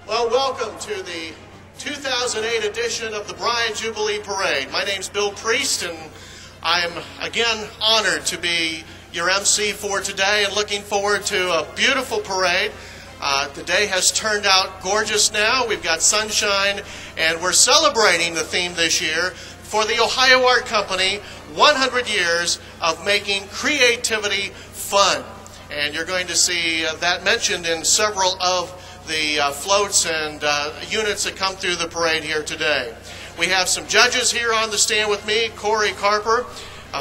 Well, welcome to the 2008 edition of the Bryan Jubilee Parade. My name's Bill Priest, and I'm again honored to be your MC for today and looking forward to a beautiful parade. The day has turned out gorgeous now. We've got sunshine, and we're celebrating the theme this year for the Ohio Art Company, 100 years of making creativity fun. And you're going to see that mentioned in several of the floats and units that come through the parade here today. We have some judges here on the stand with me. Corey Carper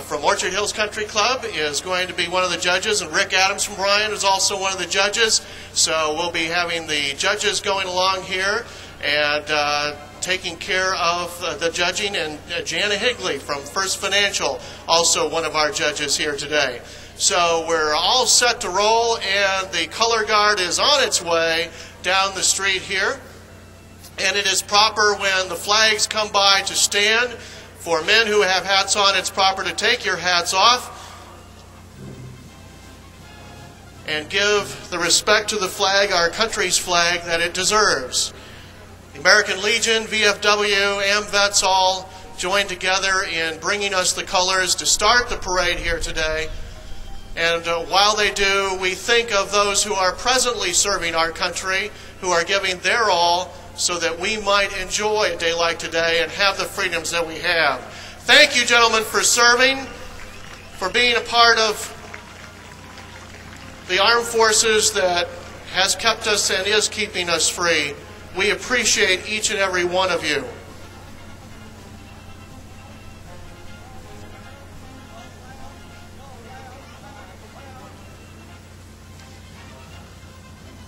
from Orchard Hills Country Club is going to be one of the judges, and Rick Adams from Bryan is also one of the judges. So we'll be having the judges going along here and taking care of the judging, and Jana Higley from First Financial, also one of our judges here today. So we're all set to roll, and the color guard is on its way down the street here. And it is proper when the flags come by to stand. For men who have hats on, it's proper to take your hats off and give the respect to the flag, our country's flag, that it deserves. The American Legion, VFW, AMVETS all joined together in bringing us the colors to start the parade here today. And while they do, we think of those who are presently serving our country, who are giving their all so that we might enjoy a day like today and have the freedoms that we have. Thank you, gentlemen, for serving, for being a part of the armed forces that has kept us and is keeping us free. We appreciate each and every one of you.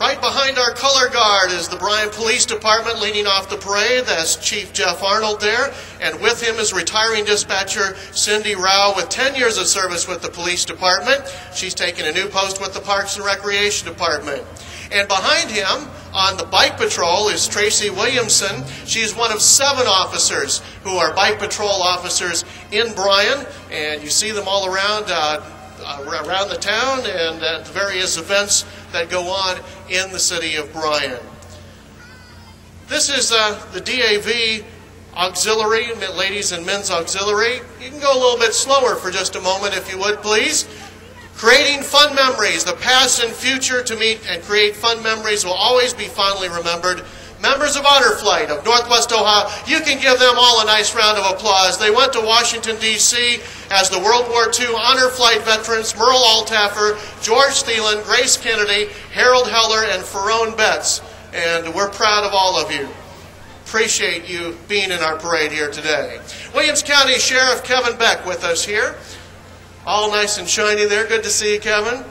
Right behind our color guard is the Bryan Police Department leading off the parade. That's Chief Jeff Arnold there. And with him is retiring dispatcher Cindy Rao with 10 years of service with the police department. She's taken a new post with the Parks and Recreation Department. And behind him on the bike patrol is Tracy Williamson. She's one of 7 officers who are bike patrol officers in Bryan. And you see them all around the town and at various events that go on in the city of Bryan. This is the DAV Auxiliary, Ladies and Men's Auxiliary. You can go a little bit slower for just a moment if you would, please. Creating fun memories, the past and future to meet and create fun memories will always be fondly remembered. Members of Honor Flight of Northwest Ohio, you can give them all a nice round of applause. They went to Washington, D.C. as the World War II Honor Flight veterans Merle Altaffer, George Thielen, Grace Kennedy, Harold Heller, and Ferone Betts. And we're proud of all of you. Appreciate you being in our parade here today. Williams County Sheriff Kevin Beck with us here. All nice and shiny there. Good to see you, Kevin.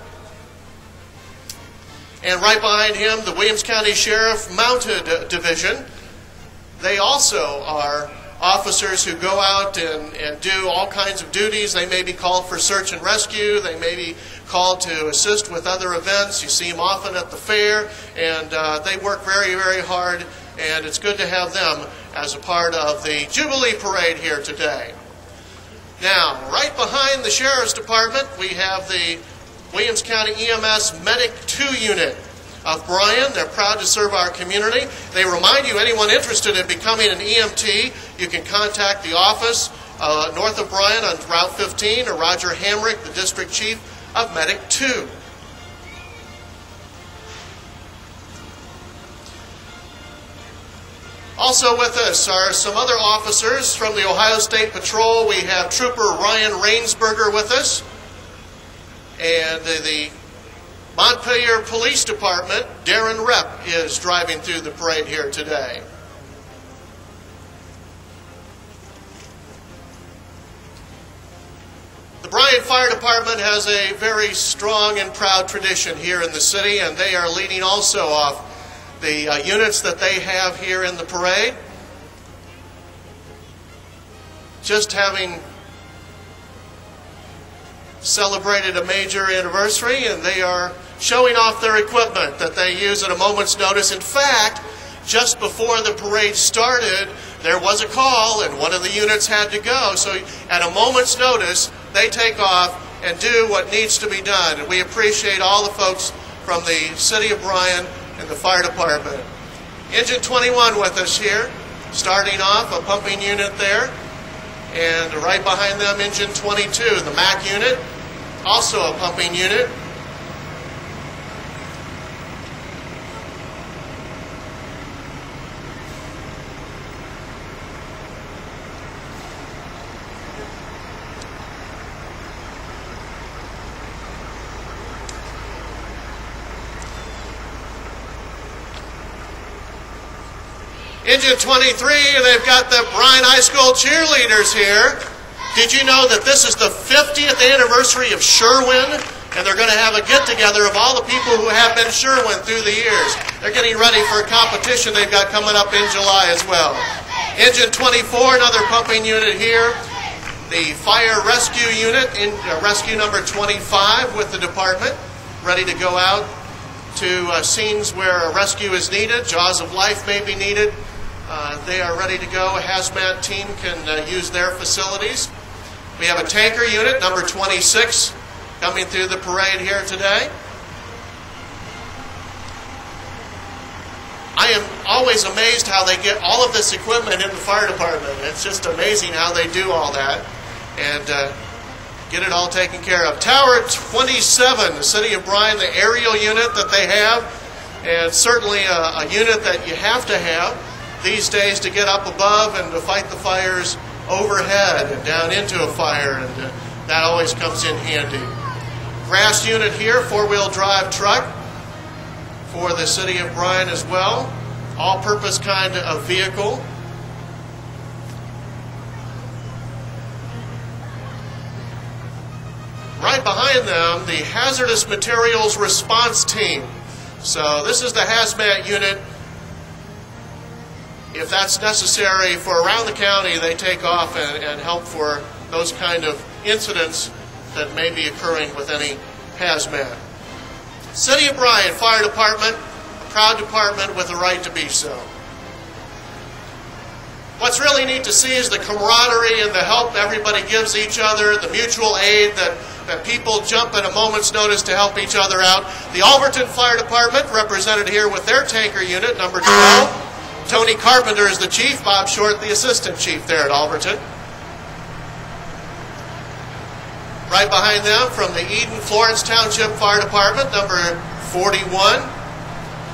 And right behind him, the Williams County Sheriff Mounted Division. They also are officers who go out and do all kinds of duties. They may be called for search and rescue. They may be called to assist with other events. You see them often at the fair, and they work very, very hard, and it's good to have them as a part of the Jubilee Parade here today. Now, right behind the Sheriff's Department, we have the Williams County EMS Medic 2 unit of Bryan. They're proud to serve our community. They remind you, anyone interested in becoming an EMT, you can contact the office north of Bryan on Route 15, or Roger Hamrick, the District Chief of Medic 2. Also with us are some other officers from the Ohio State Patrol. We have Trooper Ryan Rainsberger with us. And the Montpelier Police Department, Darren Repp, is driving through the parade here today. The Bryan Fire Department has a very strong and proud tradition here in the city, and they are leading also off the units that they have here in the parade. Just having celebrated a major anniversary, and they are showing off their equipment that they use at a moment's notice. In fact, just before the parade started, there was a call and one of the units had to go. So at a moment's notice, they take off and do what needs to be done. And we appreciate all the folks from the city of Bryan and the fire department. Engine 21 with us here, starting off a pumping unit there. And right behind them, Engine 22, the MAC unit, also a pumping unit. Engine 23, they've got the Bryan High School cheerleaders here. Did you know that this is the 50th anniversary of Sherwin? And they're going to have a get-together of all the people who have been Sherwin through the years. They're getting ready for a competition they've got coming up in July as well. Engine 24, another pumping unit here. The fire rescue unit, in rescue number 25 with the department, ready to go out to scenes where a rescue is needed, jaws of life may be needed. They are ready to go. A hazmat team can use their facilities. We have a tanker unit, number 26, coming through the parade here today. I am always amazed how they get all of this equipment in the fire department. It's just amazing how they do all that and get it all taken care of. Tower 27, the City of Bryan, the aerial unit that they have, and certainly a unit that you have to have these days to get up above and to fight the fires overhead and down into a fire, and that always comes in handy. Grass unit here, four-wheel drive truck for the City of Bryan as well. All-purpose kind of vehicle. Right behind them, the Hazardous Materials Response Team. So this is the hazmat unit. If that's necessary for around the county, they take off and help for those kind of incidents that may be occurring with any hazmat. City of Bryan Fire Department, a proud department with a right to be so. What's really neat to see is the camaraderie and the help everybody gives each other, the mutual aid that people jump at a moment's notice to help each other out. The Alberton Fire Department, represented here with their tanker unit, number 12. Tony Carpenter is the chief, Bob Short the assistant chief there at Alberton. Right behind them, from the Eden Florence Township Fire Department, number 41.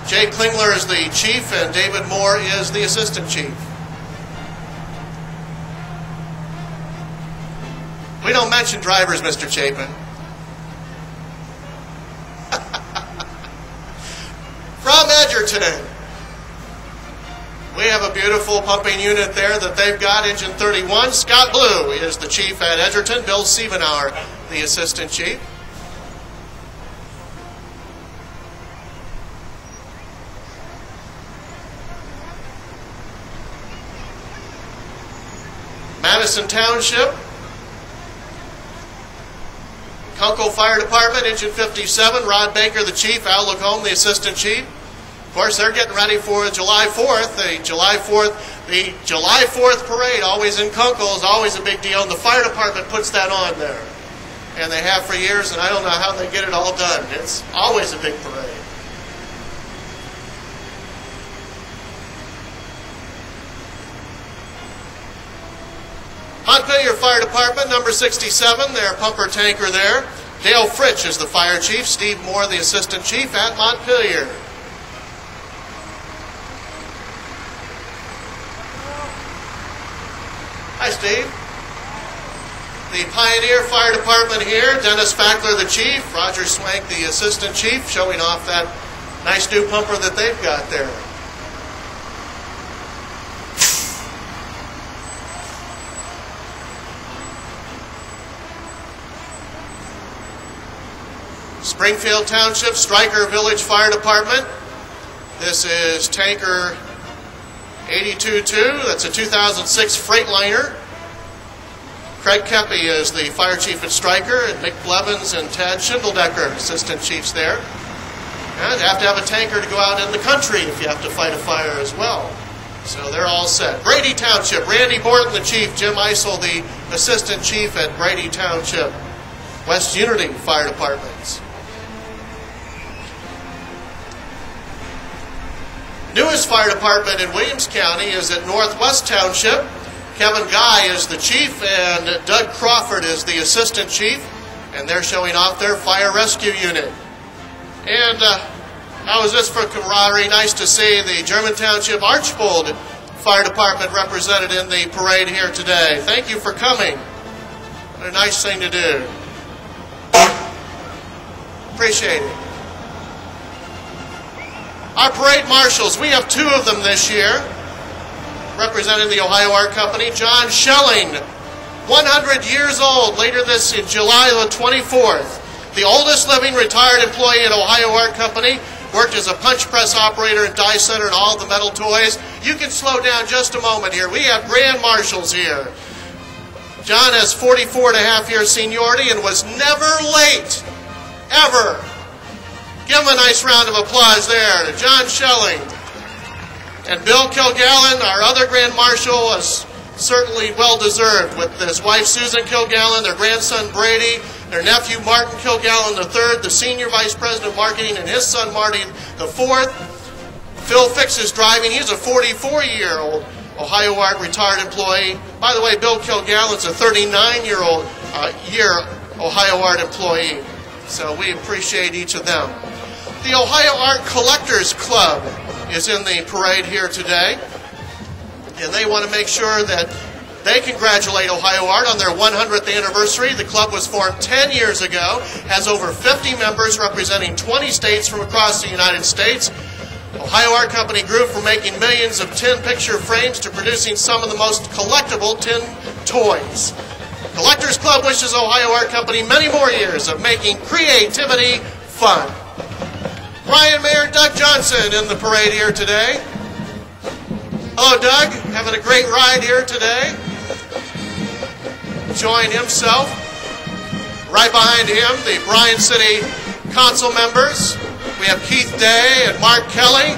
Jay Klingler is the chief and David Moore is the assistant chief. We don't mention drivers, Mr. Chapin. From Edgerton, we have a beautiful pumping unit there that they've got, Engine 31. Scott Blue is the chief at Edgerton. Bill Siebenauer, the assistant chief. Madison Township, Kunkel Fire Department, Engine 57. Rod Baker, the chief. Al Lacombe, the assistant chief. Of course, they're getting ready for July 4th. The July 4th parade, always in Kunkel, is always a big deal, and the fire department puts that on there. And they have for years, and I don't know how they get it all done. It's always a big parade. Montpelier Fire Department, number 67, their pumper tanker there. Dale Fritch is the fire chief. Steve Moore, the assistant chief at Montpelier. Hi, Steve. The Pioneer Fire Department here, Dennis Fackler, the chief, Roger Swank, the assistant chief, showing off that nice new pumper that they've got there. Springfield Township, Stryker Village Fire Department. This is tanker 82-2, that's a 2006 Freightliner. Craig Keppy is the fire chief at Stryker, and Mick Blevins and Tad Schindeldecker, assistant chiefs there. And you have to have a tanker to go out in the country if you have to fight a fire as well. So they're all set. Brady Township, Randy Borton, the chief, Jim Eisel, the assistant chief at Brady Township. West Unity Fire Departments. Newest fire department in Williams County is at Northwest Township. Kevin Guy is the chief and Doug Crawford is the assistant chief, and they're showing off their fire rescue unit. And how is this for camaraderie? Nice to see the German Township Archbold Fire Department represented in the parade here today. Thank you for coming. What a nice thing to do. Appreciate it. Our parade marshals, we have two of them this year, representing the Ohio Art Company. John Schelling, 100 years old, later this in July the 24th. The oldest living retired employee at Ohio Art Company, worked as a punch press operator and die setter and all the metal toys. You can slow down just a moment here. We have grand marshals here. John has 44.5 years seniority and was never late, ever. Give him a nice round of applause there to John Schelling. And Bill Kilgallen, our other Grand Marshal, was certainly well-deserved with his wife Susan Kilgallen, their grandson Brady, their nephew Martin Kilgallen III, the Senior Vice President of Marketing, and his son Marty IV. Phil Fix is driving. He's a 44-year-old Ohio Art retired employee. By the way, Bill Kilgallen's a 39-year-old Ohio Art employee. So we appreciate each of them. The Ohio Art Collectors Club is in the parade here today, and they want to make sure that they congratulate Ohio Art on their 100th anniversary. The club was formed 10 years ago, has over 50 members representing 20 states from across the United States. Ohio Art Company grew from making millions of tin picture frames to producing some of the most collectible tin toys. Collectors Club wishes Ohio Art Company many more years of making creativity fun. Bryan Mayor Doug Johnson in the parade here today. Hello, Doug. Having a great ride here today. Enjoying himself. Right behind him, the Bryan City Council members. We have Keith Day and Mark Kelly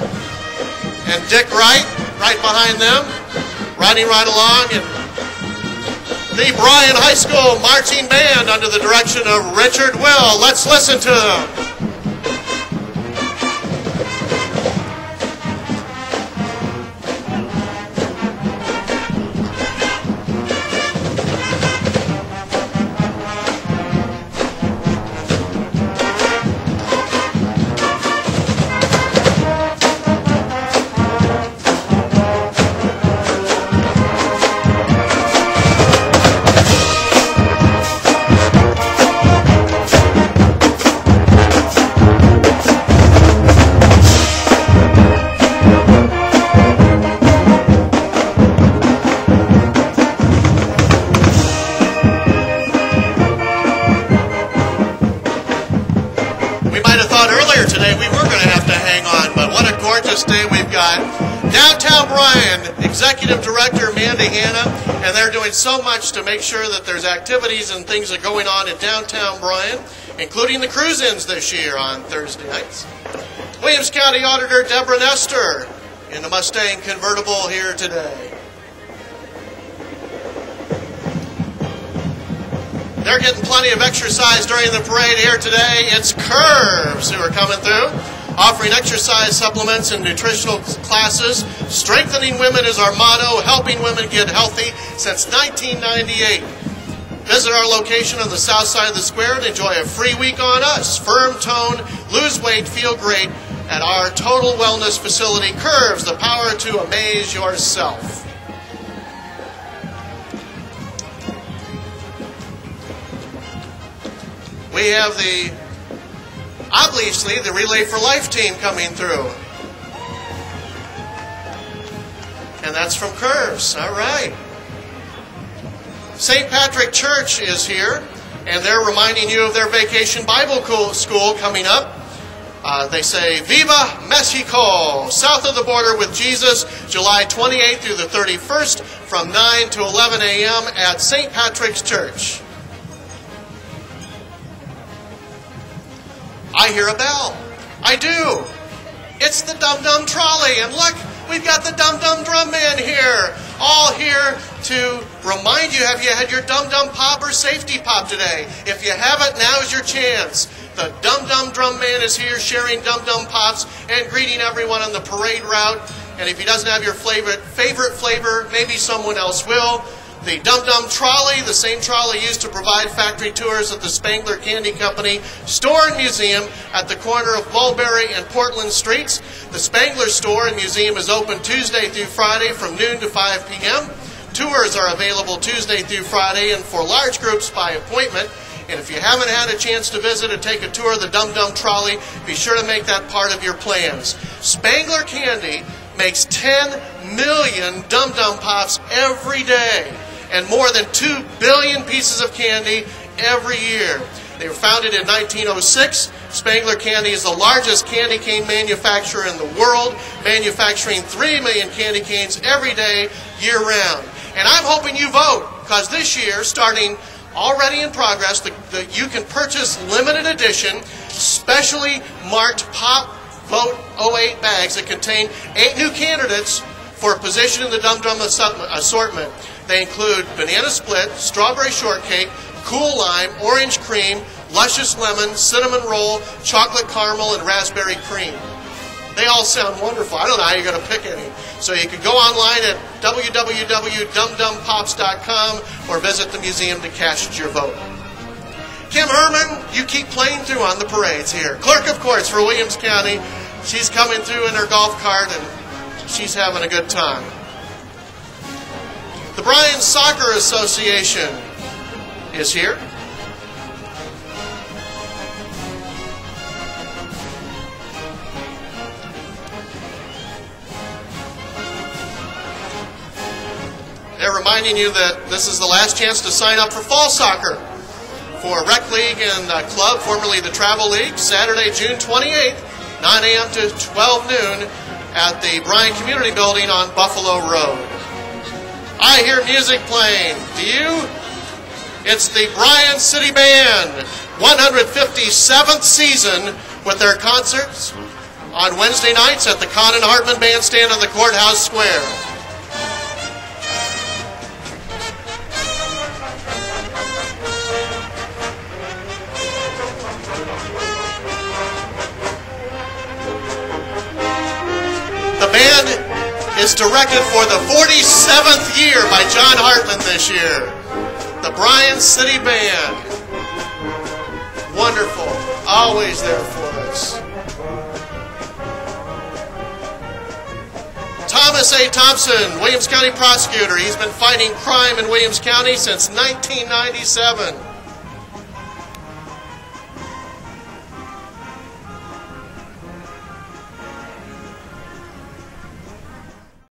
and Dick Wright right behind them, riding right along. And the Bryan High School Marching Band under the direction of Richard Will. Let's listen to them. Downtown Bryan, Executive Director Amanda Hanna, and they're doing so much to make sure that there's activities and things that are going on in downtown Bryan, including the cruise-ins this year on Thursday nights. Williams County Auditor Deborah Nestor in the Mustang convertible here today. They're getting plenty of exercise during the parade here today. It's Curves who are coming through, offering exercise supplements and nutritional classes. Strengthening women is our motto, helping women get healthy since 1998. Visit our location on the south side of the square and enjoy a free week on us. Firm tone, lose weight, feel great at our total wellness facility, Curves, the power to amaze yourself. We have obviously the Relay for Life team coming through. And that's from Curves. All right. St. Patrick Church is here, and they're reminding you of their Vacation Bible School coming up. They say, Viva Mexico, south of the border with Jesus, July 28th through the 31st from 9 to 11 a.m. at St. Patrick's Church. I hear a bell. I do. It's the Dum Dum Trolley. And look, we've got the Dum Dum Drum Man here. All here to remind you, have you had your Dum Dum Pop or Safety Pop today? If you haven't, now's your chance. The Dum Dum Drum Man is here sharing Dum Dum Pops and greeting everyone on the parade route. And if he doesn't have your favorite flavor, maybe someone else will. The Dum Dum Trolley, the same trolley used to provide factory tours at the Spangler Candy Company store and museum at the corner of Mulberry and Portland Streets. The Spangler store and museum is open Tuesday through Friday from noon to 5 p.m. Tours are available Tuesday through Friday and for large groups by appointment. And if you haven't had a chance to visit or take a tour of the Dum Dum Trolley, be sure to make that part of your plans. Spangler Candy makes 10 million Dum Dum Pops every day and more than 2 billion pieces of candy every year. They were founded in 1906. Spangler Candy is the largest candy cane manufacturer in the world, manufacturing 3 million candy canes every day, year-round. And I'm hoping you vote, because this year, starting already in progress, you can purchase limited edition, specially marked Pop Vote 08 bags that contain 8 new candidates for a position in the Dum Dum assortment. They include banana split, strawberry shortcake, cool lime, orange cream, luscious lemon, cinnamon roll, chocolate caramel, and raspberry cream. They all sound wonderful. I don't know how you're going to pick any. So you can go online at www.dumdumpops.com or visit the museum to cast your vote. Kim Herman, you keep playing through on the parades here. Clerk, of course, for Williams County. She's coming through in her golf cart, and she's having a good time. The Bryan Soccer Association is here. They're reminding you that this is the last chance to sign up for fall soccer for Rec League and Club, formerly the Travel League, Saturday, June 28th, 9 a.m. to 12 noon at the Bryan Community Building on Buffalo Road. I hear music playing. Do you? It's the Bryan City Band, 157th season, with their concerts on Wednesday nights at the Conn and Hartman Bandstand on the Courthouse Square. The band is directed for the 47th year by John Hartman this year. The Bryan City Band. Wonderful. Always there for us. Thomas A. Thompson, Williams County prosecutor. He's been fighting crime in Williams County since 1997.